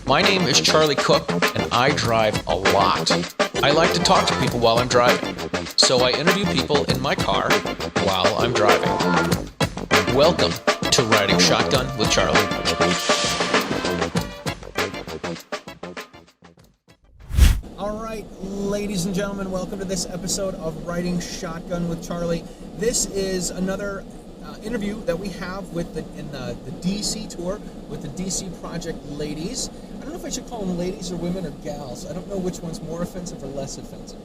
My name is Charlie Cook, and I drive a lot. I like to talk to people while I'm driving, so I interview people in my car while I'm driving. Welcome to Riding Shotgun with Charlie. All right, ladies and gentlemen, welcome to this episode of Riding Shotgun with Charlie. This is another interview that we have with the DC tour with the DC Project ladies. I don't know if I should call them ladies or women or gals. I don't know which one's more offensive or less offensive.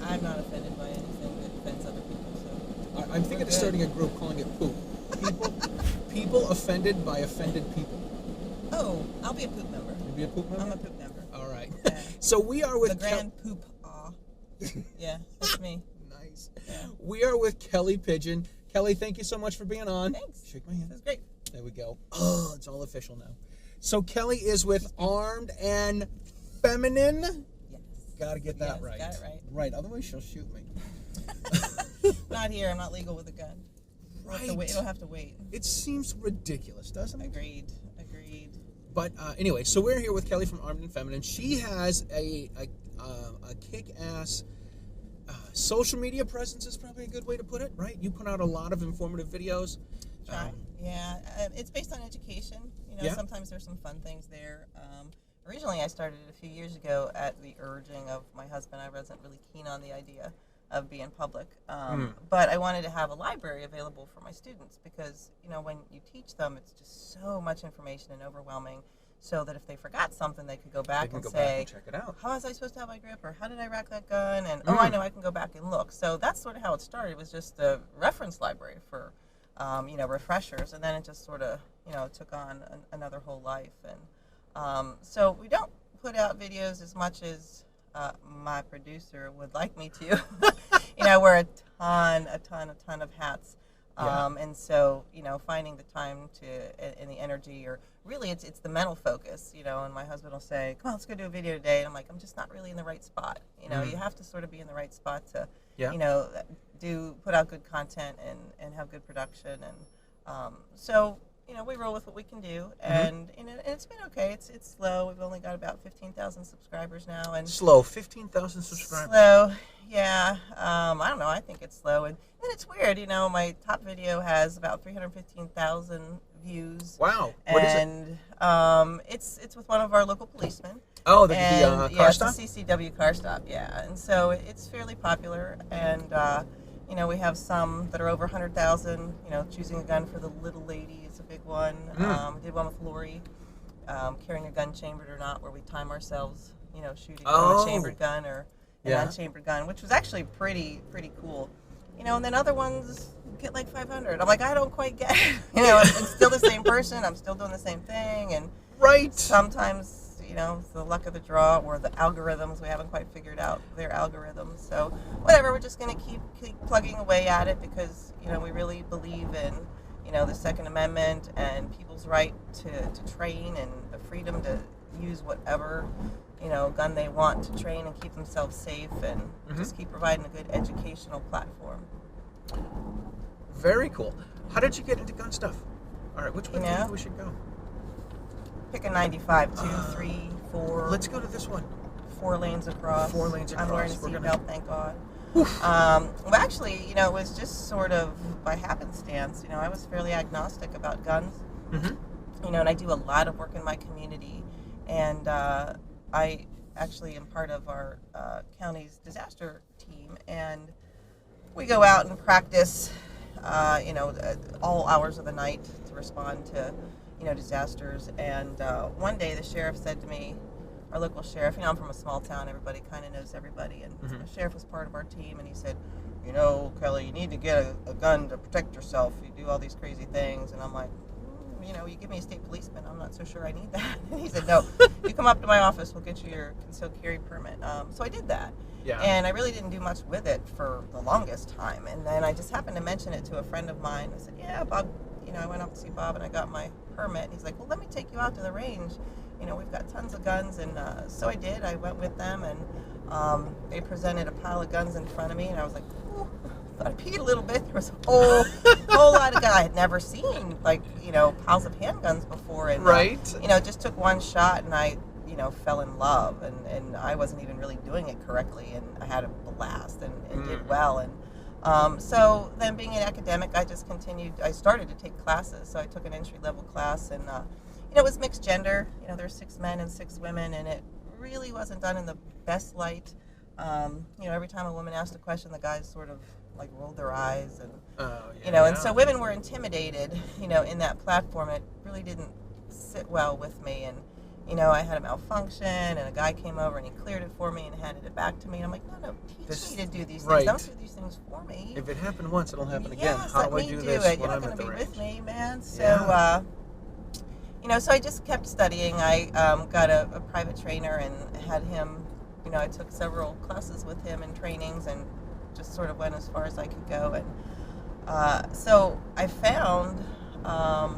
I'm not offended by anything that offends other people. So I'm thinking of starting a group calling it Poop. People offended by offended people. Oh, I'll be a poop member. You'll be a poop member? I'm a poop member. All right. Yeah. So we are with the grand poop aw. Yeah, that's me. Nice. Yeah. We are with Kelly Pidgeon. Kelly, thank you so much for being on. Thanks. Shake my hand. That's great. There we go. Oh, it's all official now. So Kelly is with Armed and Feminine. Yes. Gotta get that yes, right. Got it right. Right, otherwise she'll shoot me. Not here. I'm not legal with a gun. Right. It'll have to wait. It seems ridiculous, doesn't it? Agreed. But anyway, so we're here with Kelly from Armed and Feminine. She has a kick-ass social media presence is probably a good way to put it, right? You put out a lot of informative videos. Yeah, it's based on education. You know, Yeah. Sometimes there's some fun things there. Originally, I started it a few years ago at the urging of my husband. I wasn't really keen on the idea of being public, but I wanted to have a library available for my students because, you know, when you teach them, it's just so much information and overwhelming. So that if they forgot something, they could go back and say, check it out. how was I supposed to have my grip, or how did I rack that gun? And I know I can go back and look. So that's sort of how it started. It was just a reference library for, refreshers, and then it just sort of, took on another whole life. And so we don't put out videos as much as my producer would like me to. I wear a ton of hats. And so, finding the time and the energy, or really it's the mental focus, and my husband will say, come on, let's go do a video today. And I'm like, I'm just not really in the right spot. You have to sort of be in the right spot to, put out good content and have good production. And so, we roll with what we can do. And, and it's been okay. It's slow. We've only got about 15,000 subscribers now. And Slow, 15,000 subscribers. Slow, yeah. I don't know. I think it's slow. And then it's weird. My top video has about 315,000 views. Wow. What is it? And it's with one of our local policemen. Oh, the car stop? It's the CCW car stop, yeah. And so it's fairly popular. And, we have some that are over 100,000. Choosing a gun for the little lady is a big one. We did one with Lori, carrying a gun chambered or not, where we time ourselves, shooting from a chambered gun or an unchambered gun, which was actually pretty cool. And then other ones get like 500. I'm like, I don't quite get it. I'm still the same person. I'm still doing the same thing. And right. Sometimes, it's the luck of the draw or the algorithms. We haven't quite figured out their algorithms. So whatever, we're just going to keep plugging away at it because, we really believe in, the Second Amendment and people's right to train and the freedom to use whatever, gun they want to train and keep themselves safe and just keep providing a good educational platform. Very cool. How did you get into gun stuff? All right, which way do you think we should go? Pick a 95, 2, 3, 4. Let's go to this one. 4 lanes across. 4 lanes across. I'm wearing a seatbelt, thank God. Well, actually, it was just sort of by happenstance. I was fairly agnostic about guns. And I do a lot of work in my community. And I actually am part of our county's disaster team. And we go out and practice, all hours of the night to respond to, disasters. And one day the sheriff said to me, our local sheriff, I'm from a small town, everybody kind of knows everybody, and the sheriff was part of our team, and he said, Kelly, you need to get a gun to protect yourself. You do all these crazy things. And I'm like, you give me a state policeman, I'm not so sure I need that. And he said, no, you come up to my office, we'll get you your concealed carry permit. So I did that. Yeah. And I really didn't do much with it for the longest time. And then I just happened to mention it to a friend of mine. I said, yeah, Bob, I went up to see Bob and I got my permit. And he's like, well, let me take you out to the range. We've got tons of guns. And so I did. I went with them, and they presented a pile of guns in front of me. And I was like, ooh, I thought I peed a little bit. There was a whole lot terrified of guns. I had never seen, like, piles of handguns before. And, Right. It just took one shot, and I, fell in love. And I wasn't even really doing it correctly. And I had a blast and did well. And so then being an academic, I just continued. I started to take classes. So I took an entry-level class. And, it was mixed gender. There's 6 men and 6 women. And it really wasn't done in the best light. Every time a woman asked a question, the guys sort of like rolled their eyes, and and so women were intimidated. In that platform, it really didn't sit well with me. And I had a malfunction, and a guy came over and he cleared it for me and handed it back to me. And I'm like, no, teach me to do these things. Don't do these things for me. If it happened once, it'll happen again. Yes, How do I do this it. when You're I'm not at going the to be range? with me, man. So. So I just kept studying. I got a private trainer and had him, I took several classes with him and trainings and just sort of went as far as I could go. And so I found,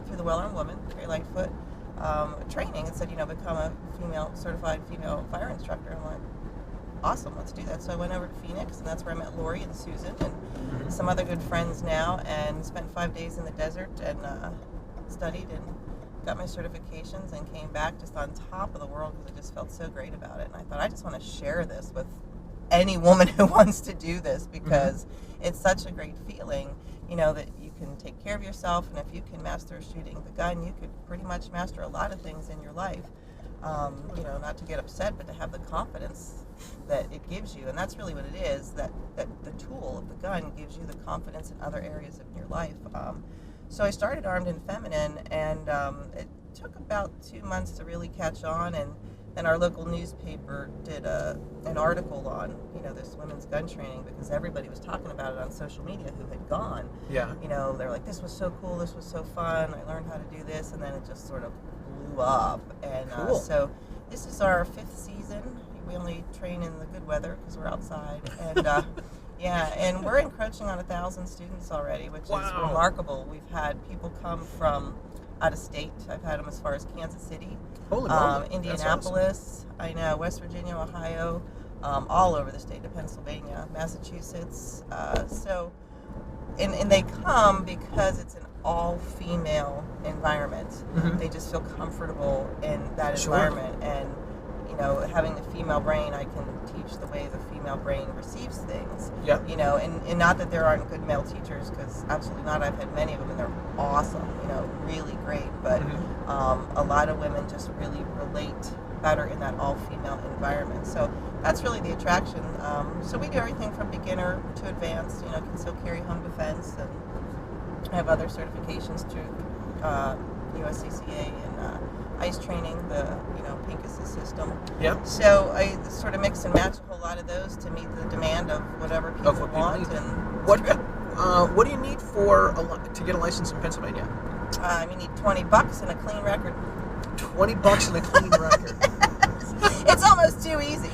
through the Well-Armed Woman, Carrie Lightfoot, training. It said, become a certified female fire instructor. I'm like, awesome, let's do that. So I went over to Phoenix, and that's where I met Lori and Susan and some other good friends now, and spent 5 days in the desert and studied and got my certifications and came back just on top of the world because I just felt so great about it. And I thought, I just want to share this with any woman who wants to do this, because it's such a great feeling, that you can take care of yourself. And if you can master shooting the gun, you could pretty much master a lot of things in your life. Not to get upset, but to have the confidence that it gives you. And that's really what it is, that the tool of the gun gives you the confidence in other areas of your life. So I started Armed and Feminine, and it took about 2 months to really catch on. And then our local newspaper did an article on, this women's gun training, because everybody was talking about it on social media who had gone. Yeah. They're like, this was so cool, this was so fun, I learned how to do this, and then it just sort of blew up. And Cool. So this is our 5th season. We only train in the good weather because we're outside. And and we're encroaching on 1,000 students already, which is remarkable. We've had people come from out of state. I've had them as far as Kansas City, Holy moly. Indianapolis, I know, West Virginia, Ohio, all over the state of Pennsylvania, Massachusetts. And they come because it's an all-female environment. They just feel comfortable in that environment. And having the female brain, I can teach the way the female brain receives things. Yeah. And not that there aren't good male teachers, because absolutely not. I've had many of them, and they're awesome, really great. But a lot of women just really relate better in that all-female environment. So that's really the attraction. So we do everything from beginner to advanced, concealed carry, home defense, and I have other certifications through USCCA and ICE training, the Pincus's system. Yeah. So I sort of mix and match a whole lot of those to meet the demand of whatever people want. Need. And what do you need to get a license in Pennsylvania? You need $20 and a clean record. $20 and a clean record. It's almost too easy.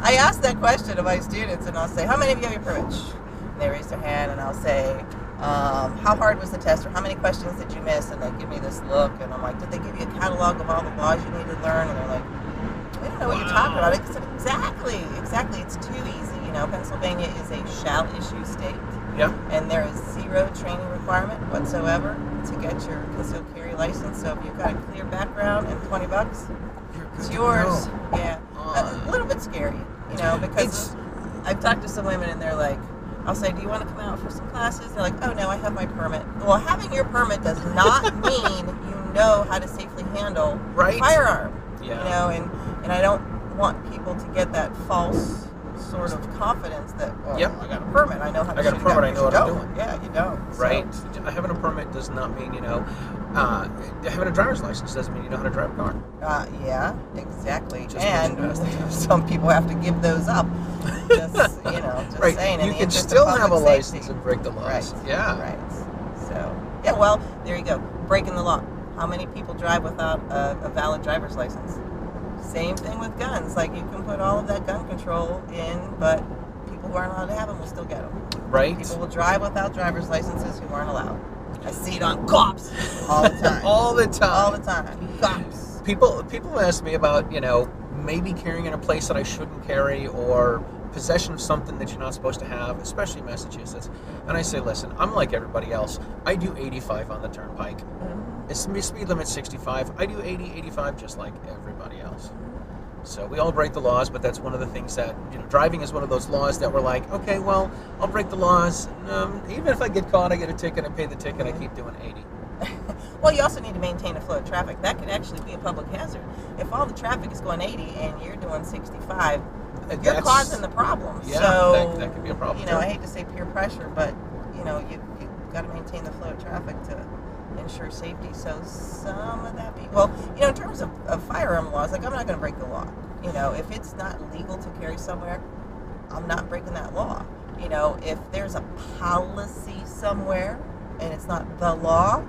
I ask that question to my students, and I'll say, how many of you have your permit? And they raise their hand, and I'll say, how hard was the test, or how many questions did you miss? And they give me this look, and I'm like, did they give you a catalog of all the laws you need to learn? And they're like, I don't know what you're talking about. I said, exactly. It's too easy. Pennsylvania is a shall issue state. Yeah. And there is 0 training requirement whatsoever to get your concealed carry license. So if you've got a clear background and $20, it's yours. Yeah. A little bit scary, because I've talked to some women, and they're like, I'll say, do you want to come out for some classes? They're like, oh no, I have my permit. Well, having your permit does not mean you know how to safely handle a firearm. Yeah. And I don't want people to get that false sort of confidence that, I got a permit, I know how to shoot a gun. I know what I'm doing. Yeah, you don't. Right. So, having a permit does not mean, having a driver's license doesn't mean you know how to drive a car. Yeah, exactly. Just and some people have to give those up. Just right. saying. You can still have a license and break the laws. Right. Yeah. Right. So, well, there you go. Breaking the law. How many people drive without a valid driver's license? Same thing with guns. Like, you can put all of that gun control in, but people who aren't allowed to have them will still get them. Right. People will drive without driver's licenses who aren't allowed. I see it on cops all the time. All the time. Cops. People ask me about, maybe carrying in a place that I shouldn't carry, or possession of something that you're not supposed to have, especially in Massachusetts. And I say, listen, I'm like everybody else. I do 85 on the turnpike. It's speed limit 65. I do 80, 85 just like everybody else. So we all break the laws, but that's one of the things that, driving is one of those laws that we're like, okay, well, I'll break the laws. Even if I get caught, I get a ticket, I pay the ticket, I keep doing 80. Well, you also need to maintain a flow of traffic. That could actually be a public hazard. If all the traffic is going 80 and you're doing 65, you're causing the problem. Yeah, so, that could be a problem. I hate to say peer pressure, but, you've got to maintain the flow of traffic to ensure safety. So some of that in terms of firearm laws, like, I'm not going to break the law. If it's not legal to carry somewhere, I'm not breaking that law. If there's a policy somewhere and it's not the law,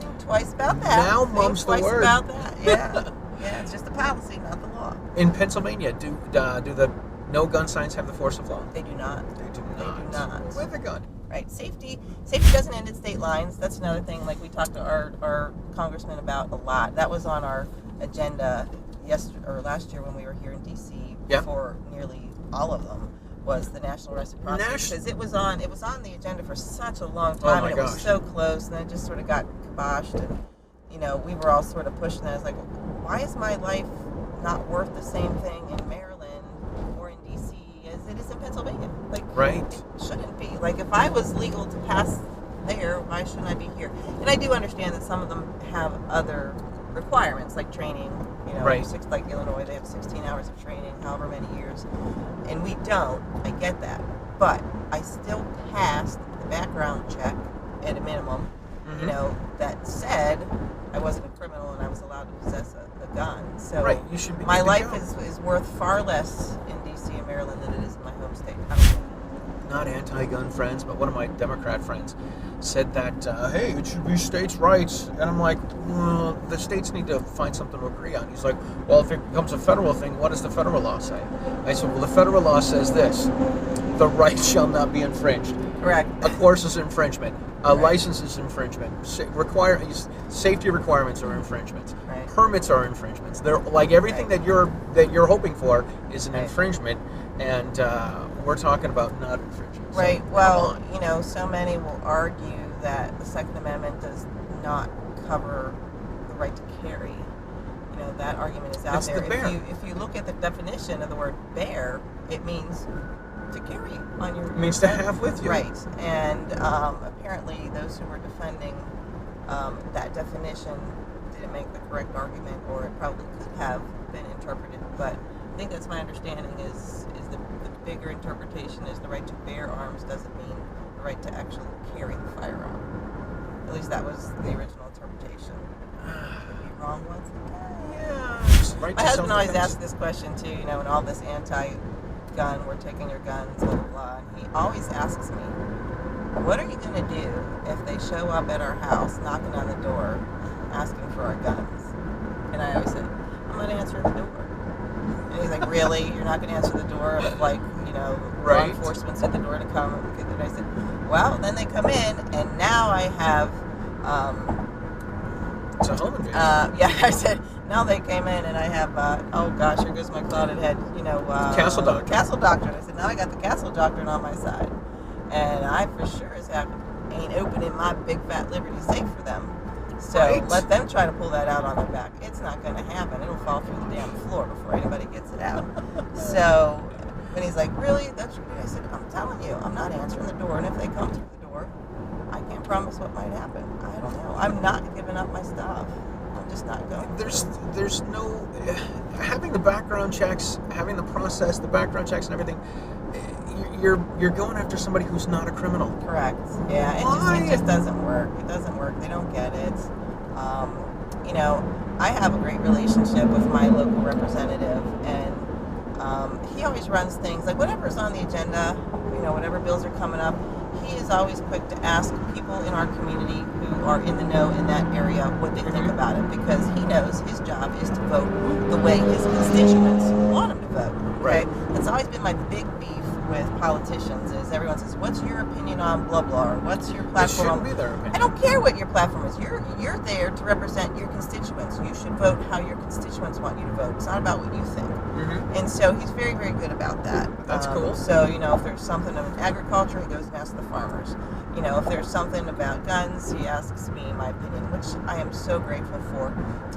think twice about that. Now mum's the word. About that. Yeah. Yeah, it's just a policy, not the law. In Pennsylvania, do the no gun signs have the force of law? They do not. They do They do not. With a gun. Right. Safety doesn't end at state lines. That's another thing, like we talked to our congressman about a lot. That was on our agenda last year when we were here in DC. Yep. For nearly all of them was the national reciprocity, because it was on the agenda for such a long time, and it was so close, and then it just sort of got kiboshed, and we were all sort of pushing that. It's like, why is my life not worth the same thing in Maryland or in DC as it is in Pennsylvania? Like, right. It shouldn't be. Like, if I was legal to pass there, why shouldn't I be here? And I do understand that some of them have other requirements, like training. Right. Like Illinois, they have 16 hours of training, however many years, and we don't. I get that, but I still passed the background check at a minimum. That said I wasn't a criminal and I was allowed to possess a gun. So right. You should be. My life is worth far less in DC and Maryland than it is in my home state. Not anti-gun friends, but one of my Democrat friends said that, hey, it should be states' rights. And I'm like, well, the states need to find something to agree on. He's like, well, if it becomes a federal thing, what does the federal law say? I said, well, the federal law says this: the right shall not be infringed. Correct. A course is infringement. A license is infringement. Safety requirements are infringements. Right. Permits are infringements. They're like everything that you're hoping for is an infringement, and we're talking about not infringement. Right. So, well, so many will argue that the Second Amendment does not cover the right to carry. That argument is out it's there. The bear. If you look at the definition of the word bear, it means to carry on your. It means to have with you. Right. And apparently, those who were defending that definition didn't make the correct argument, or it probably could have been interpreted. But I think that's my understanding is the bigger interpretation is the right to bear arms doesn't mean the right to actually carry the firearm. At least that was the original interpretation. Could be wrong once again. Yeah. Right. My husband always asks this question too, and all this anti-gun, we're taking your guns, blah, blah, blah. And he always asks me, what are you going to do if they show up at our house, knocking on the door, asking for our guns? And I always said, I'm not answering the door. And he's like, really? You're not going to answer the door if, law enforcement's at the door to come? And I said, well, then they come in, and now I have... it's a home invasion. I said, now they came in, and I have, oh gosh, here goes my clouded head, Castle Doctrine. Castle Doctrine. I said, now I got the Castle Doctrine on my side. And I for sure as heck ain't opening my big fat Liberty safe for them. So let them try to pull that out on their back. It's not going to happen. It'll fall through the damn floor before anybody gets it out. So when he's like, really? That's what I said, I'm telling you, I'm not answering the door. And if they come through the door, I can't promise what might happen. I don't know. I'm not giving up my stuff. I'm just not going. There's no having the background checks, having the process, the background checks and everything. You're going after somebody who's not a criminal. Correct. Yeah, it just doesn't work. It doesn't work. They don't get it. I have a great relationship with my local representative, and he always runs things like whatever's on the agenda, whatever bills are coming up, he is always quick to ask people in our community who are in the know in that area what they think about it, because he knows his job is to vote the way his constituents want him to vote. Okay? Right. That's always been my big beef with politicians is everyone says, what's your opinion on blah blah, or what's your platform on... It shouldn't be their opinion. I don't care what your platform is. You're there to represent your constituents. You should vote how your constituents want you to vote. It's not about what you think. Mm-hmm. And so he's very, very good about that. That's cool. So, if there's something in agriculture, he goes and asks the farmers. If there's something about guns, he asks me my opinion, which I am so grateful for.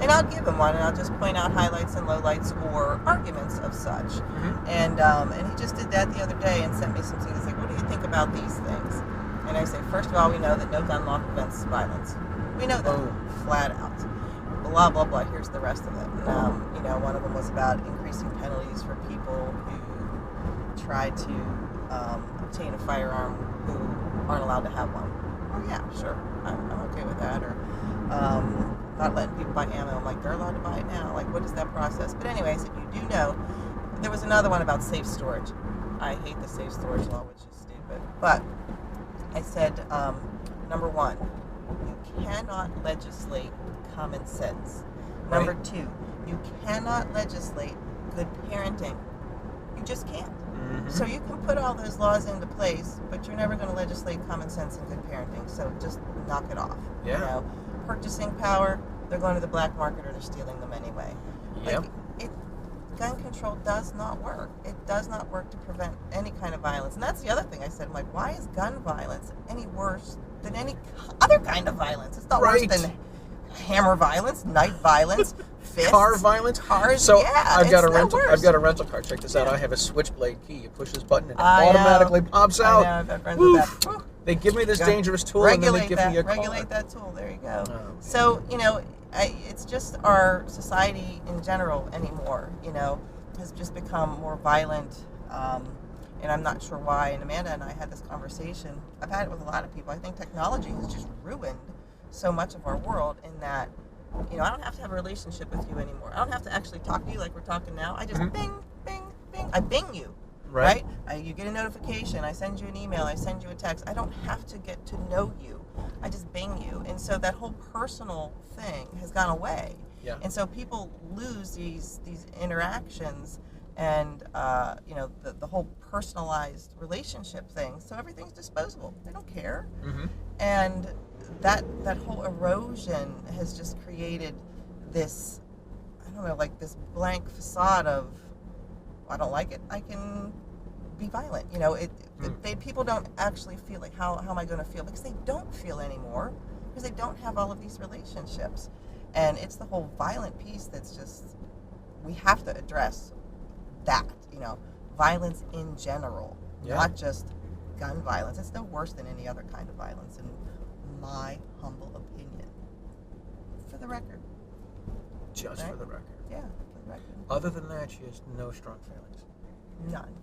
And I'll give him one, and I'll just point out highlights and lowlights or arguments of such. Mm-hmm. And he just did that the other day and sent me some things. He's like, what do you think about these things? And I say, first of all, we know that no gun law prevents violence. We know that, flat out. Blah, blah, blah. Here's the rest of it. And, one of them was about increasing penalties for people who try to obtain a firearm who aren't allowed to have one. Oh, yeah, sure. I'm okay with that. Or not letting people buy ammo. I'm like, they're allowed to buy it now. Like, what is that process? But anyway, I said, you do know. There was another one about safe storage. I hate the safe storage law, which is stupid. But I said, number one, you cannot legislate common sense. Number two, you cannot legislate good parenting. You just can't. Mm-hmm. So you can put all those laws into place, but you're never going to legislate common sense and good parenting. So just knock it off. Yeah. Purchasing power, they're going to the black market or they're stealing them anyway. Yep. Gun control does not work. It does not work to prevent any kind of violence. And that's the other thing I said. I'm like, why is gun violence any worse than any other kind of violence? It's not worse than hammer violence, knife violence, fists, car violence. Cars. So yeah, I've got a no rental. worse. I've got a rental car. Check this out. I have a switchblade key. You push this button and it I automatically pops out. I know. I've got friends with that. They give me this Go. dangerous tool and then they give me a car. Regulate that tool. There you go. Oh, So it's just our society in general anymore. Has just become more violent, and I'm not sure why. And Amanda and I had this conversation. I've had it with a lot of people. I think technology has just ruined so much of our world in that, I don't have to have a relationship with you anymore. I don't have to actually talk to you like we're talking now. I just bing, bing, bing. I bing you, right? You get a notification. I send you an email. I send you a text. I don't have to get to know you. I just bing you. And so that whole personal thing has gone away. Yeah. And so people lose these interactions and the whole personalized relationship thing. So everything's disposable. They don't care. Mm-hmm. And that whole erosion has just created this, like this blank facade of, I don't like it, I can be violent. People don't actually feel like, how am I going to feel? Because they don't feel anymore, because they don't have all of these relationships. And it's the whole violent piece that's just, we have to address that, violence in general, not just gun violence. It's no worse than any other kind of violence, in my humble opinion. For the record. Just Right? for the record. Yeah, for the record. Other than that, she has no strong feelings. None.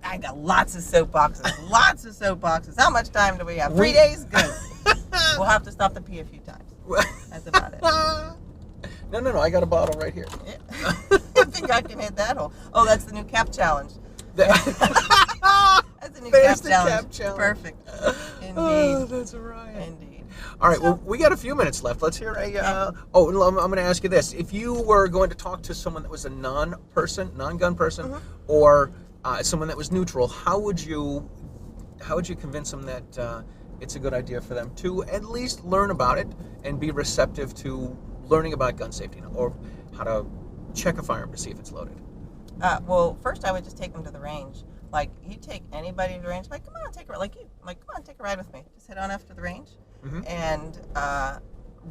I got lots of soapboxes. Lots of soapboxes. How much time do we have? 3 days? Good. We'll have to stop the pee a few times. That's about it. No. I got a bottle right here. Yeah. I think I can hit that hole. Oh, that's the new cap challenge. That's the new There's cap the challenge. cap challenge. Perfect. Indeed. Oh, that's right. Indeed. All right, well, we got a few minutes left. Let's hear I'm going to ask you this. If you were going to talk to someone that was a non-gun person, or someone that was neutral, how would you convince them that it's a good idea for them to at least learn about it and be receptive to learning about gun safety, or how to check a firearm to see if it's loaded? Well, first I would just take them to the range. Like, you take anybody to the range, like, come on, take a ride. Like you. I'm like, come on, take a ride with me. Just head on after the range. Mm-hmm. And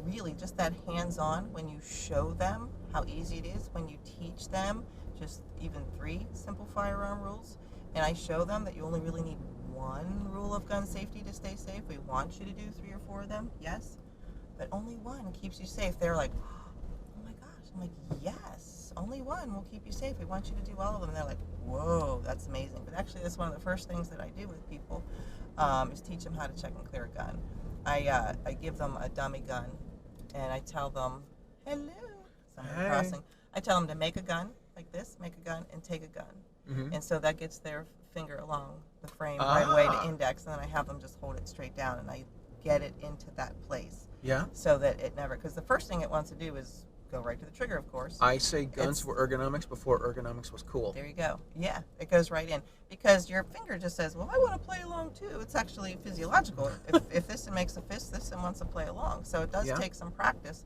really, just that hands-on, when you show them how easy it is, when you teach them just even 3 simple firearm rules, and I show them that you only really need 1 rule of gun safety to stay safe. We want you to do 3 or 4 of them, yes, but only 1 keeps you safe. They're like, oh my gosh. I'm like, yes, only 1 will keep you safe. We want you to do all of them. And they're like, whoa, that's amazing. But actually, that's one of the first things that I do with people, is teach them how to check and clear a gun. I give them a dummy gun, and I tell them, hello, someone crossing. I tell them to make a gun like this, make a gun, and take a gun. Mm-hmm. And so that gets their finger along the frame right away to index, and then I have them just hold it straight down, and I get it into that place. Yeah. So that it never, because the first thing it wants to do is go right to the trigger, of course. I say guns were ergonomics before ergonomics was cool. There you go. Yeah, it goes right in. Because your finger just says, well, I want to play along too. It's actually physiological. if this one makes a fist, this one wants to play along. So it does take some practice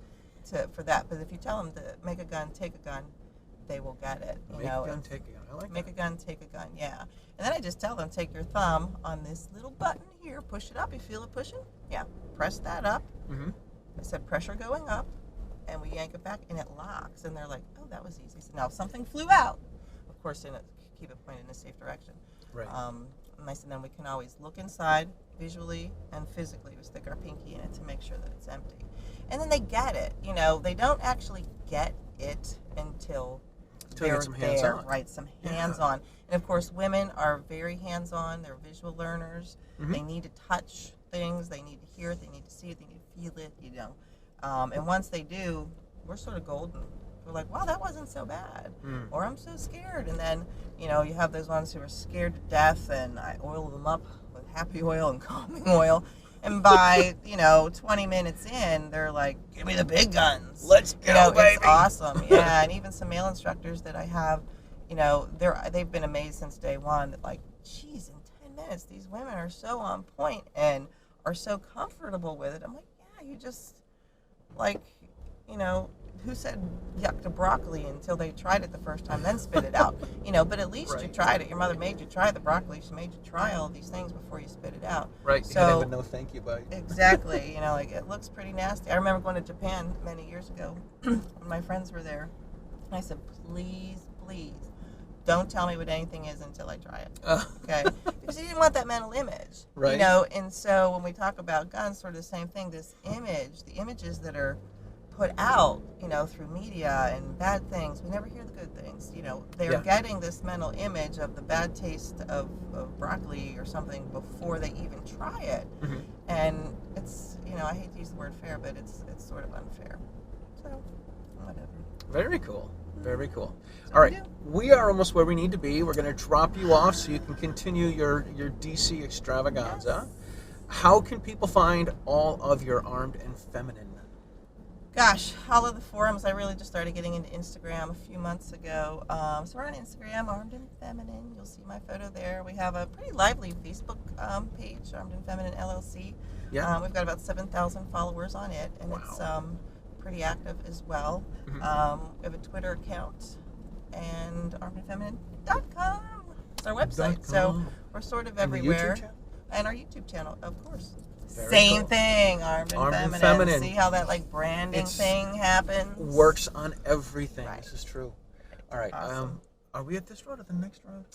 for that. But if you tell them to make a gun, take a gun, they will get it. Make a gun, take a gun. I like Make that. a gun, take a gun, yeah. And then I just tell them, take your thumb on this little button here, push it up. You feel it pushing? Yeah. Press that up. Mm-hmm. I said pressure going up, and we yank it back, and it locks. And they're like, oh, that was easy. So now if something flew out, of course, keep it pointed in a safe direction. Right. And I said then we can always look inside visually and physically. We stick our pinky in it to make sure that it's empty. And then they get it. You know, they don't actually get it until you they're get some hands-on. there, right? Some hands-on. And of course, women are very hands-on. They're visual learners. Mm-hmm. They need to touch things. They need to hear it. They need to see it. They need to feel it. You know, and once they do, we're sort of golden. We're like, wow, that wasn't so bad. Or I'm so scared. And then, you know, you have those ones who are scared to death, and I oil them up with happy oil and calming oil. And by, 20 minutes in, they're like, give me the big guns. Let's go, baby. It's awesome. Yeah, and even some male instructors that I have, they've been amazed since day one that, like, geez, in 10 minutes, these women are so on point and are so comfortable with it. I'm like, yeah, you just, like, who said yuck to broccoli until they tried it the first time, then spit it out? But at least you Right. tried it. Your mother made you try the broccoli. She made you try all these things before you spit it out. Right. So, you didn't even know thank you, buddy. Exactly. Like, it looks pretty nasty. I remember going to Japan many years ago when my friends were there. And I said, please, don't tell me what anything is until I try it. Okay? Because you didn't want that mental image. Right. And so when we talk about guns, sort of the same thing, this image, the images that are put out, through media and bad things. We never hear the good things. They're Yeah. getting this mental image of the bad taste of broccoli or something before they even try it. Mm-hmm. And it's, I hate to use the word fair, but it's sort of unfair. So, whatever. Very cool. Very cool. So All right. We are almost where we need to be. We're going to drop you off so you can continue your DC extravaganza. Yes. How can people find all of your Armed and Feminine? Gosh, all of the forums. I really just started getting into Instagram a few months ago. So we're on Instagram, Armed and Feminine. You'll see my photo there. We have a pretty lively Facebook page, Armed and Feminine LLC. Yeah. We've got about 7,000 followers on it, and Wow. it's pretty active as well. Mhm. We have a Twitter account, and armedandfeminine.com is our website. So we're sort of And the everywhere. YouTube channel? And our YouTube channel, of course. Very Same cool. thing, Armed and Feminine. Feminine. See how that branding It's- thing happens? Works on everything. Right. This is true. All right. Awesome. Are we at this road or the next road?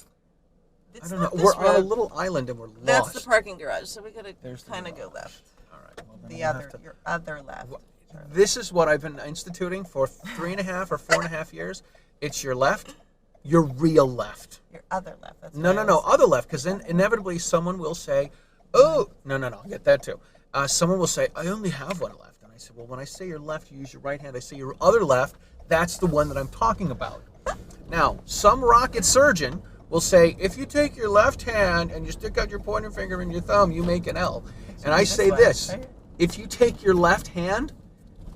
It's I don't not know. this We're on a road. little island and we're lost. That's the parking garage, so we gotta There's the kind of go garage. left. All right. Well, then The I'll other, have to- your other left. Charlie. This is what I've been instituting for 3.5 or 4.5 years. It's your left, your real left. Your other left. That's No, what I no, no, was- other left, because then inevitably someone will say, oh, no, I'll get that too. Someone will say, I only have one left. And I said, well, when I say your left, you use your right hand. I say your other left, that's the one that I'm talking about. Now, some rocket surgeon will say, if you take your left hand and you stick out your pointer finger and your thumb, you make an L. And I say way, this, right? if you take your left hand,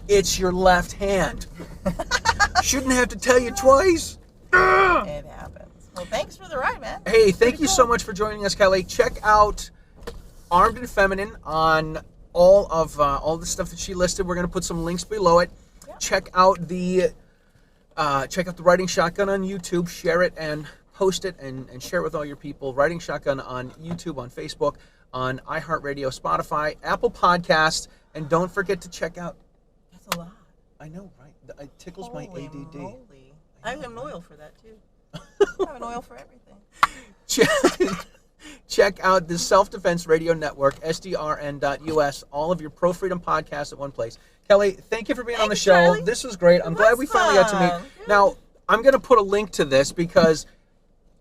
it's your left hand. Shouldn't have to tell you twice. It happens. Well, thanks for the ride, man. Hey, thank Pretty you so cool. much for joining us, Kelly. Check out Armed and Feminine on all the stuff that she listed. We're going to put some links below it. Yeah. Check out the Riding Shotgun on YouTube. Share it and post it and share it with all your people. Riding Shotgun on YouTube, on Facebook, on iHeartRadio, Spotify, Apple Podcasts, and don't forget to check out. That's a lot. I know, right? It tickles my Holy ADD. moly. I have an oil for that, too. I have an oil for everything. Check out the Self-Defense Radio Network, sdrn.us, all of your Pro Freedom podcasts at one place. Kelly, thank you for being on the Thanks, show. Charlie. This was great. I'm glad we finally got to fun. meet. Now, I'm going to put a link to this because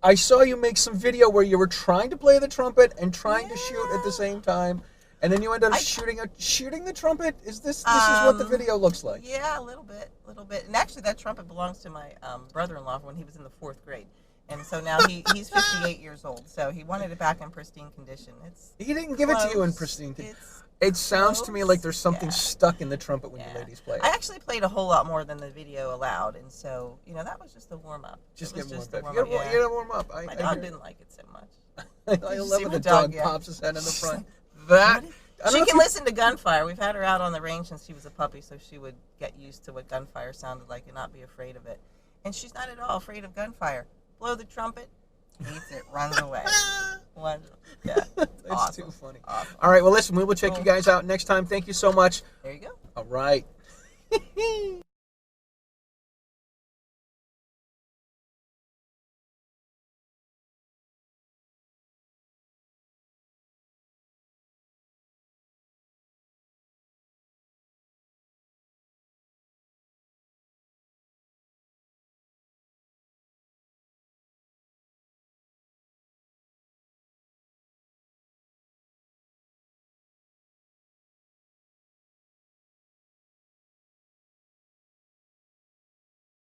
I saw you make some video where you were trying to play the trumpet and trying to shoot at the same time, and then you ended up shooting the trumpet. This is what the video looks like. Yeah, a little bit. And actually, that trumpet belongs to my brother-in-law when he was in the 4th grade. And so now he's 58 years old, so he wanted it back in pristine condition. He didn't give it to you in close. pristine condition. It's It sounds to me like there's something Yeah. stuck in the trumpet when you Yeah. ladies play it. I actually played a whole lot more than the video allowed, and so that was just a warm up. Just it get was warmed a up. warm-up, You gotta warm up. My dog didn't like it so much. I you love see when my the dog dog? Yeah. pops his head in the front. That I don't She know if can you- listen to gunfire. We've had her out on the range since she was a puppy, so she would get used to what gunfire sounded like and not be afraid of it. And she's not at all afraid of gunfire. Blow the trumpet, hates it, runs away. Yeah. That's Awesome. too funny. Awesome. All right, well, listen, we will check you guys out next time. Thank you so much. There you go. All right.